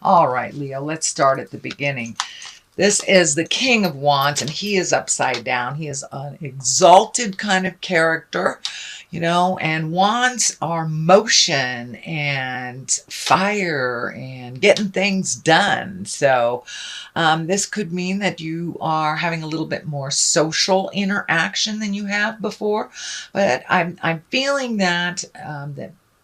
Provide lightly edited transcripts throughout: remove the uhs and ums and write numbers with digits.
All right, Leo, let's start at the beginning. This is the King of Wands, and he is upside down. He is an exalted kind of character, and wands are motion and fire and getting things done. So this could mean that you are having a little bit more social interaction than you have before. But I'm feeling that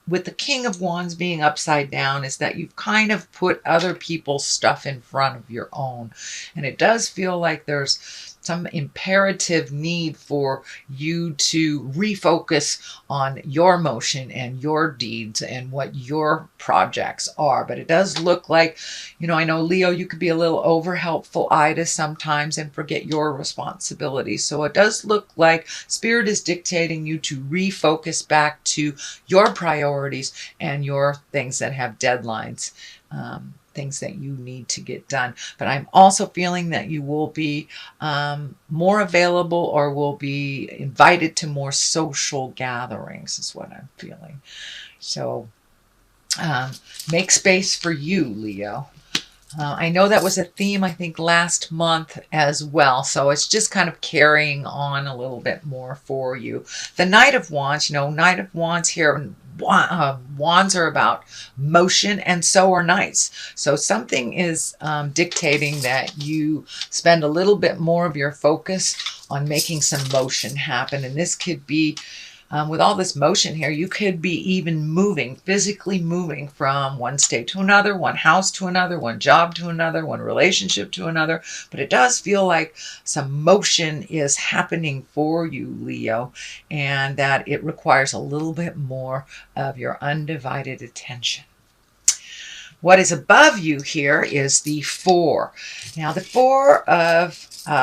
with the King of Wands being upside down is that you've kind of put other people's stuff in front of your own. And it does feel like there's some imperative need for you to refocus on your motion and your deeds and what your projects are. But it does look like, I know, Leo, you could be a little over helpful Ida sometimes and forget your responsibilities. So it does look like Spirit is dictating you to refocus back to your priorities and your things that have deadlines. Things that you need to get done. But I'm also feeling that you will be more available or will be invited to more social gatherings is what I'm feeling. So make space for you, Leo. I know that was a theme, I think, last month as well. So it's just kind of carrying on a little bit more for you. The Knight of Wands, Knight of Wands here, wands are about motion, and so are knights. So something is dictating that you spend a little bit more of your focus on making some motion happen. And this could be with all this motion here, you could be even physically moving from one state to another, one house to another, one job to another, one relationship to another. But it does feel like some motion is happening for you, Leo, and that it requires a little bit more of your undivided attention. What is above you here is the Four. Now, the Four of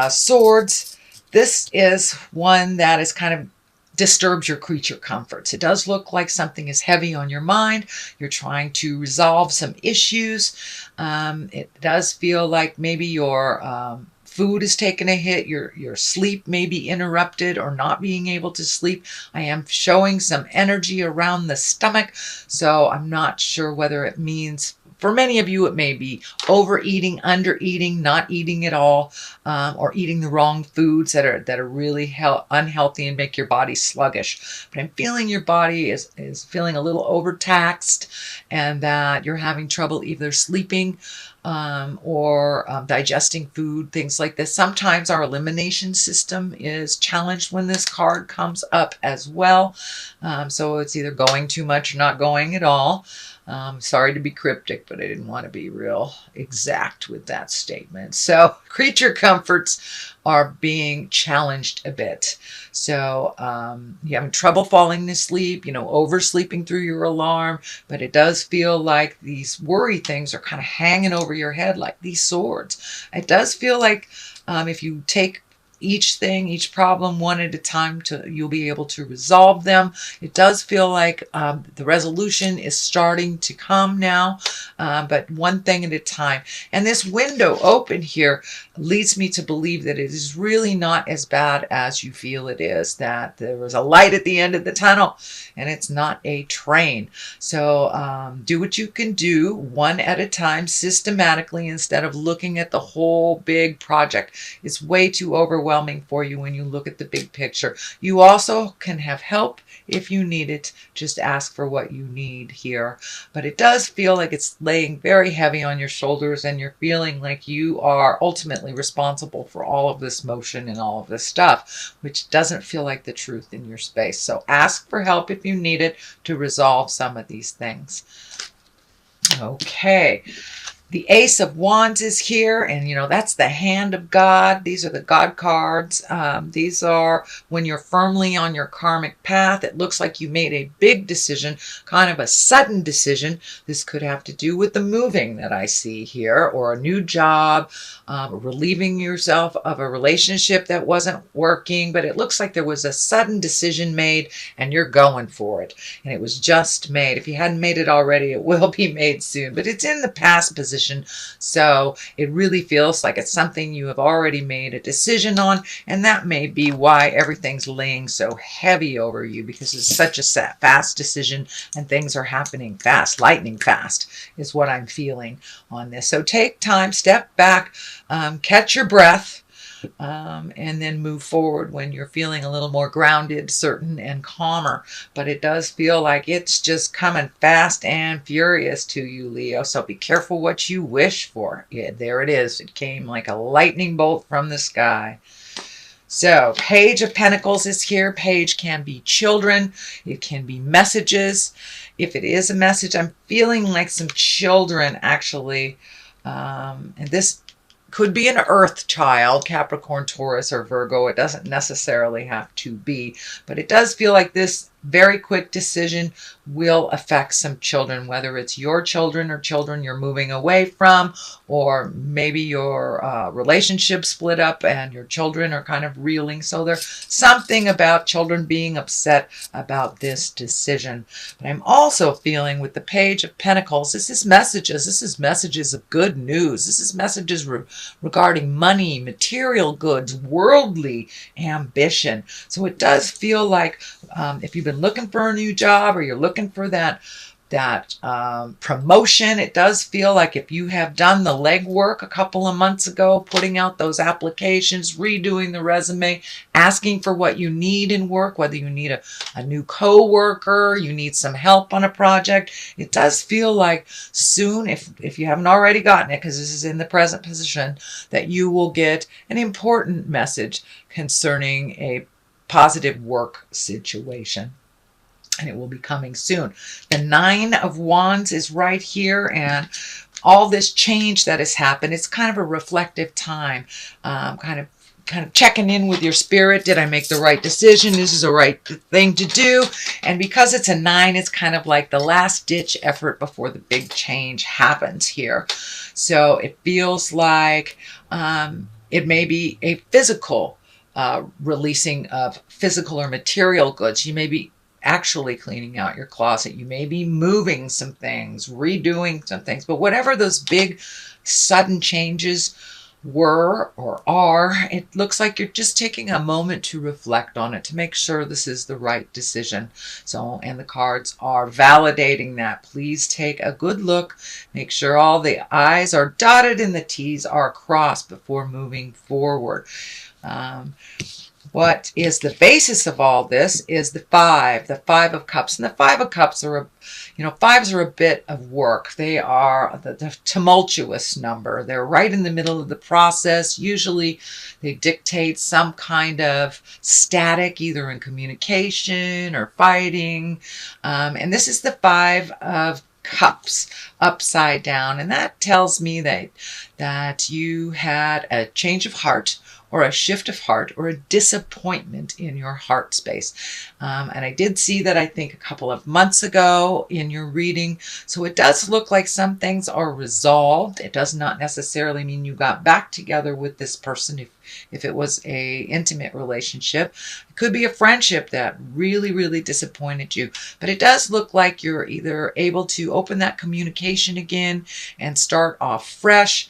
Swords, this is one that is kind of disturbs your creature comforts. It does look like something is heavy on your mind. You're trying to resolve some issues. It does feel like maybe your food is taking a hit. Your sleep may be interrupted or not being able to sleep. I am showing some energy around the stomach, so I'm not sure whether it means, for many of you, it may be overeating, undereating, not eating at all, or eating the wrong foods that are really unhealthy and make your body sluggish. But I'm feeling your body is feeling a little overtaxed, and that you're having trouble either sleeping or digesting food, things like this. Sometimes our elimination system is challenged when this card comes up as well. So it's either going too much or not going at all. Sorry to be cryptic, but I didn't want to be real exact with that statement. So creature comforts are being challenged a bit. So you're having trouble falling to sleep, oversleeping through your alarm, but it does feel like these worry things are kind of hanging over your head like these swords. It does feel like if you take each problem one at a time, you'll be able to resolve them. It does feel like the resolution is starting to come now, but one thing at a time. And this window open here leads me to believe that it is really not as bad as you feel it is, that there was a light at the end of the tunnel and it's not a train. So do what you can do one at a time, systematically, instead of looking at the whole big project. It's way too overwhelming for you when you look at the big picture. You also can have help if you need it. Just ask for what you need here. But it does feel like it's laying very heavy on your shoulders, and you're feeling like you are ultimately responsible for all of this motion and all of this stuff, which doesn't feel like the truth in your space. So ask for help if you need it to resolve some of these things. Okay. The Ace of Wands is here, and that's the hand of God. These are the God cards. These are when you're firmly on your karmic path. It looks like you made a big decision, kind of a sudden decision. This could have to do with the moving that I see here, or a new job, relieving yourself of a relationship that wasn't working, but it looks like there was a sudden decision made and you're going for it. And it was just made. If you hadn't made it already, it will be made soon, but it's in the past position. position. So it really feels like it's something you have already made a decision on, and that may be why everything's laying so heavy over you, because it's such a fast decision and things are happening fast. Lightning fast is what I'm feeling on this. So take time, step back, catch your breath, and then move forward when you're feeling a little more grounded, certain, and calmer. But it does feel like it's just coming fast and furious to you, Leo. So be careful what you wish for. Yeah, there it is. It came like a lightning bolt from the sky. So Page of Pentacles is here. Page can be children. It can be messages. If it is a message, I'm feeling like some children actually. And this could be an earth child, Capricorn, Taurus, or Virgo. It doesn't necessarily have to be, but it does feel like this very quick decision will affect some children, whether it's your children or children you're moving away from, or maybe your relationship split up and your children are kind of reeling. So there's something about children being upset about this decision. But I'm also feeling with the Page of Pentacles, this is messages. This is messages of good news. This is messages regarding money, material goods, worldly ambition. So it does feel like if you've been looking for a new job, or you're looking for that promotion, it does feel like if you have done the legwork a couple of months ago, putting out those applications, redoing the resume, asking for what you need in work, whether you need a new co-worker, you need some help on a project, it does feel like soon, if you haven't already gotten it, because this is in the present position, that you will get an important message concerning a positive work situation. And it will be coming soon. The Nine of Wands is right here, and all this change that has happened, it's kind of a reflective time, kind of checking in with your spirit. Did I make the right decision? This is the right thing to do. And because it's a 9, it's kind of like the last ditch effort before the big change happens here. So it feels like it may be a physical releasing of physical or material goods. You may be actually cleaning out your closet. You may be moving some things, redoing some things, but whatever those big sudden changes were or are, it looks like you're just taking a moment to reflect on it, to make sure this is the right decision. So, and the cards are validating that. Please take a good look. Make sure all the I's are dotted and the T's are crossed before moving forward. What is the basis of all this is the Five of Cups. And the Five of Cups are, fives are a bit of work. They are the tumultuous number. They're right in the middle of the process. Usually they dictate some kind of static, either in communication or fighting. And this is the Five of Cups upside down. And that tells me that you had a change of heart, or a shift of heart, or a disappointment in your heart space. And I did see that, I think, a couple of months ago in your reading. So it does look like some things are resolved. It does not necessarily mean you got back together with this person if it was a intimate relationship. It could be a friendship that really, really disappointed you. But it does look like you're either able to open that communication again and start off fresh,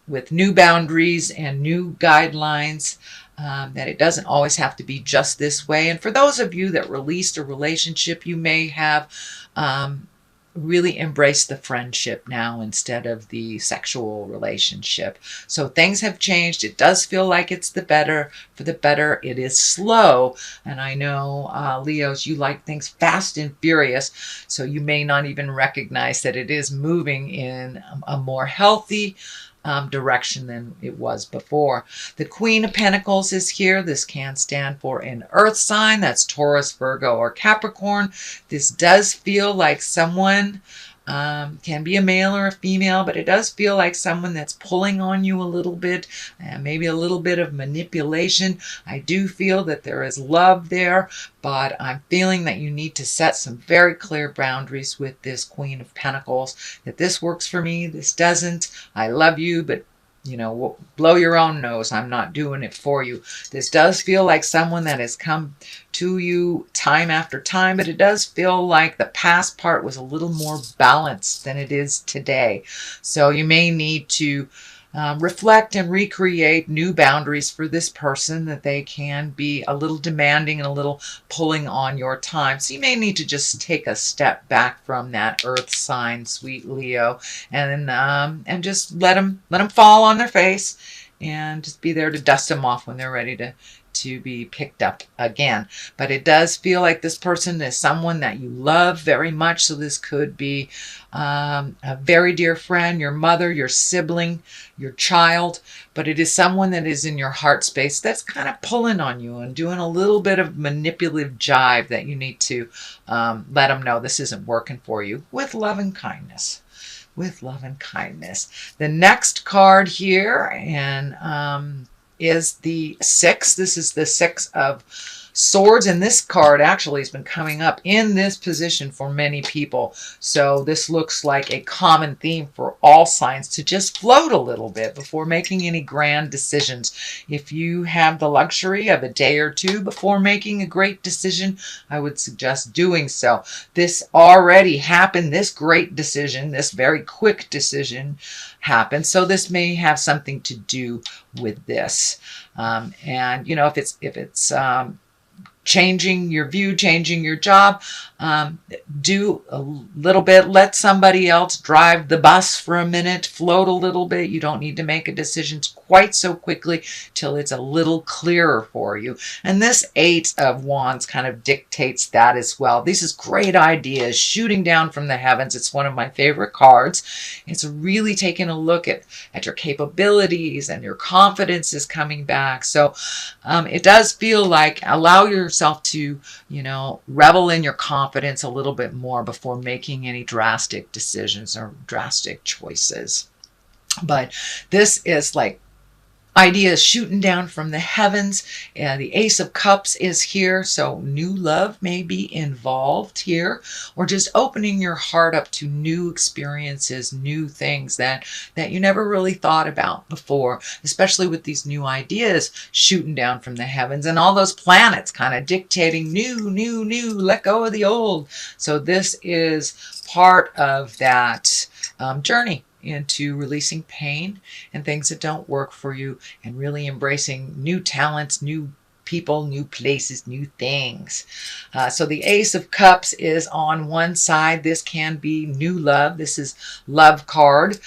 with new boundaries and new guidelines, that it doesn't always have to be just this way. And for those of you that released a relationship, you may have really embraced the friendship now instead of the sexual relationship. So things have changed. It does feel like it's the better. For the better, it is slow. And I know, Leos, you like things fast and furious, so you may not even recognize that it is moving in a more healthy direction than it was before. The Queen of Pentacles is here. This can stand for an earth sign. That's Taurus, Virgo, or Capricorn. This does feel like someone, can be a male or a female, but it does feel like someone that's pulling on you a little bit, and maybe a little bit of manipulation. I do feel that there is love there, but I'm feeling that you need to set some very clear boundaries with this Queen of Pentacles, that this works for me, this doesn't. I love you, but you know, blow your own nose. I'm not doing it for you. This does feel like someone that has come to you time after time, but it does feel like the past part was a little more balanced than it is today. So you may need to reflect and recreate new boundaries for this person, that they can be a little demanding and a little pulling on your time. So you may need to just take a step back from that earth sign, sweet Leo, and just let them fall on their face, and just be there to dust them off when they're ready to be picked up again. But it does feel like this person is someone that you love very much. So this could be a very dear friend, your mother, your sibling, your child, but it is someone that is in your heart space that's kind of pulling on you and doing a little bit of manipulative jive, that you need to let them know this isn't working for you, with love and kindness. With love and kindness. The next card here is the 6. This is the 6 of Swords, and this card actually has been coming up in this position for many people. So this looks like a common theme for all signs, to just float a little bit before making any grand decisions. If you have the luxury of a day or two before making a great decision, I would suggest doing so. This already happened. This great decision, this very quick decision happened. So this may have something to do with this. And you know, if it's changing your view, changing your job, do a little bit, let somebody else drive the bus for a minute, float a little bit. You don't need to make a decision quite so quickly till it's a little clearer for you. And this 8 of Wands kind of dictates that as well. This is great ideas shooting down from the heavens. It's one of my favorite cards. It's really taking a look at your capabilities, and your confidence is coming back. So it does feel like, allow yourself to, you know, revel in your confidence a little bit more before making any drastic decisions or drastic choices. But this is like ideas shooting down from the heavens. The Ace of Cups is here, so new love may be involved here, or just opening your heart up to new experiences, new things that you never really thought about before, especially with these new ideas shooting down from the heavens, and all those planets kind of dictating new, let go of the old. So this is part of that journey into releasing pain and things that don't work for you, and really embracing new talents, new people, new places, new things. So the Ace of Cups is on one side. This can be new love. This is love card.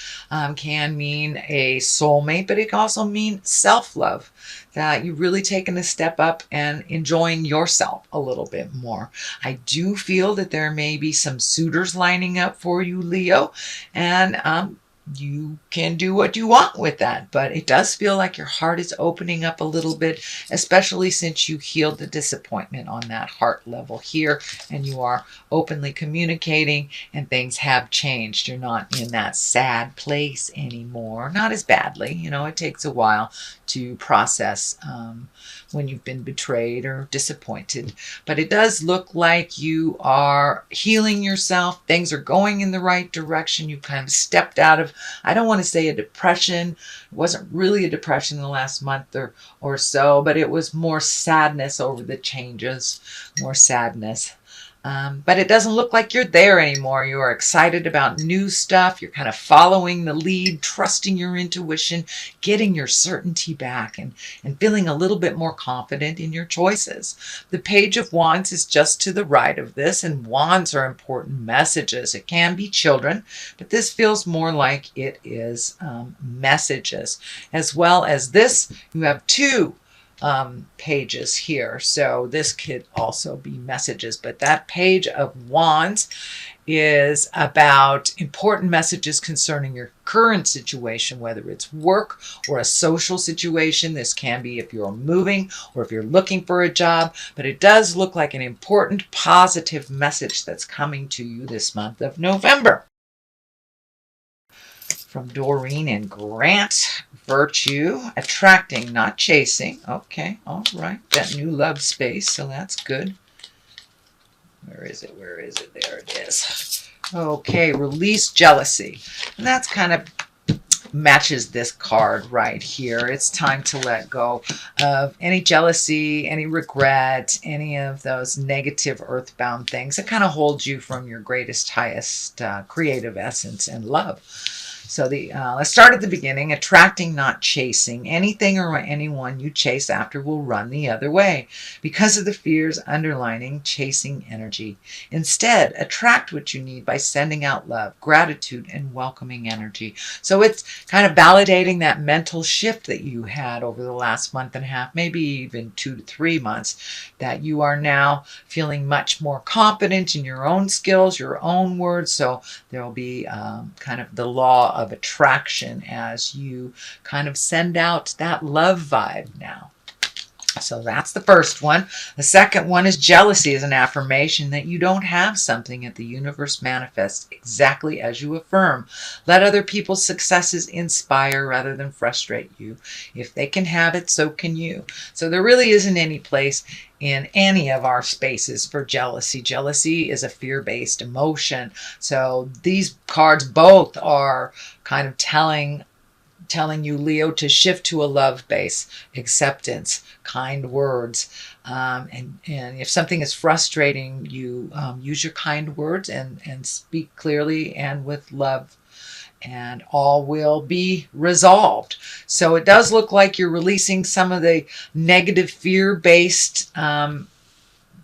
Can mean a soulmate, but it can also mean self-love, that you've really taken a step up and enjoying yourself a little bit more. I do feel that there may be some suitors lining up for you, Leo, and you can do what you want with that, but it does feel like your heart is opening up a little bit, especially since you healed the disappointment on that heart level here, and you are openly communicating, and things have changed. You're not in that sad place anymore, not as badly. You know, it takes a while to process when you've been betrayed or disappointed, but it does look like you are healing yourself. Things are going in the right direction. You kind of stepped out of, I don't want to say a depression. It wasn't really a depression in the last month or so, but it was more sadness over the changes, more sadness. But it doesn't look like you're there anymore. You are excited about new stuff. You're kind of following the lead, trusting your intuition, getting your certainty back, and feeling a little bit more confident in your choices. The Page of Wands is just to the right of this, and wands are important messages. It can be children, but this feels more like it is messages. As well as this, you have 2 pages here, so this could also be messages, but that Page of Wands is about important messages concerning your current situation, whether it's work or a social situation. This can be if you're moving or if you're looking for a job, but it does look like an important positive message that's coming to you this month of November. From Doreen and Grant, virtue, attracting, not chasing. Okay, all right. That new love space, so that's good. Where is it? Where is it? There it is. Okay, release jealousy. And that's kind of matches this card right here. It's time to let go of any jealousy, any regret, any of those negative earthbound things that kind of hold you from your greatest, highest creative essence and love. So let's start at the beginning. Attracting, not chasing. Anything or anyone you chase after will run the other way because of the fears underlining chasing energy. Instead, attract what you need by sending out love, gratitude, and welcoming energy. So it's kind of validating that mental shift that you had over the last month and a half, maybe even 2 to 3 months, that you are now feeling much more confident in your own skills, your own words. So there will be kind of the law of attraction as you kind of send out that love vibe now. So that's the first one. The second one is jealousy is an affirmation that you don't have something that the universe manifests exactly as you affirm. Let other people's successes inspire rather than frustrate you. If they can have it, so can you. So there really isn't any place in any of our spaces for jealousy. Jealousy is a fear-based emotion. So these cards both are kind of telling you, Leo, to shift to a love base, acceptance, kind words. And if something is frustrating you, use your kind words and speak clearly and with love, and all will be resolved. So it does look like you're releasing some of the negative fear-based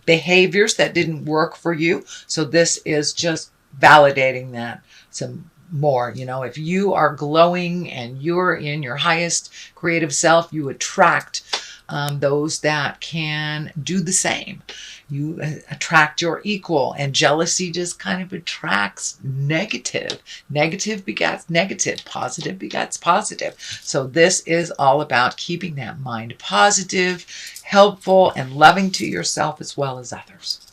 behaviors that didn't work for you. So this is just validating that some more. If you are glowing and you're in your highest creative self, you attract those that can do the same. You attract your equal, and jealousy just kind of attracts negative. Negative begets negative. Positive begets positive. So this is all about keeping that mind positive, helpful, and loving to yourself as well as others.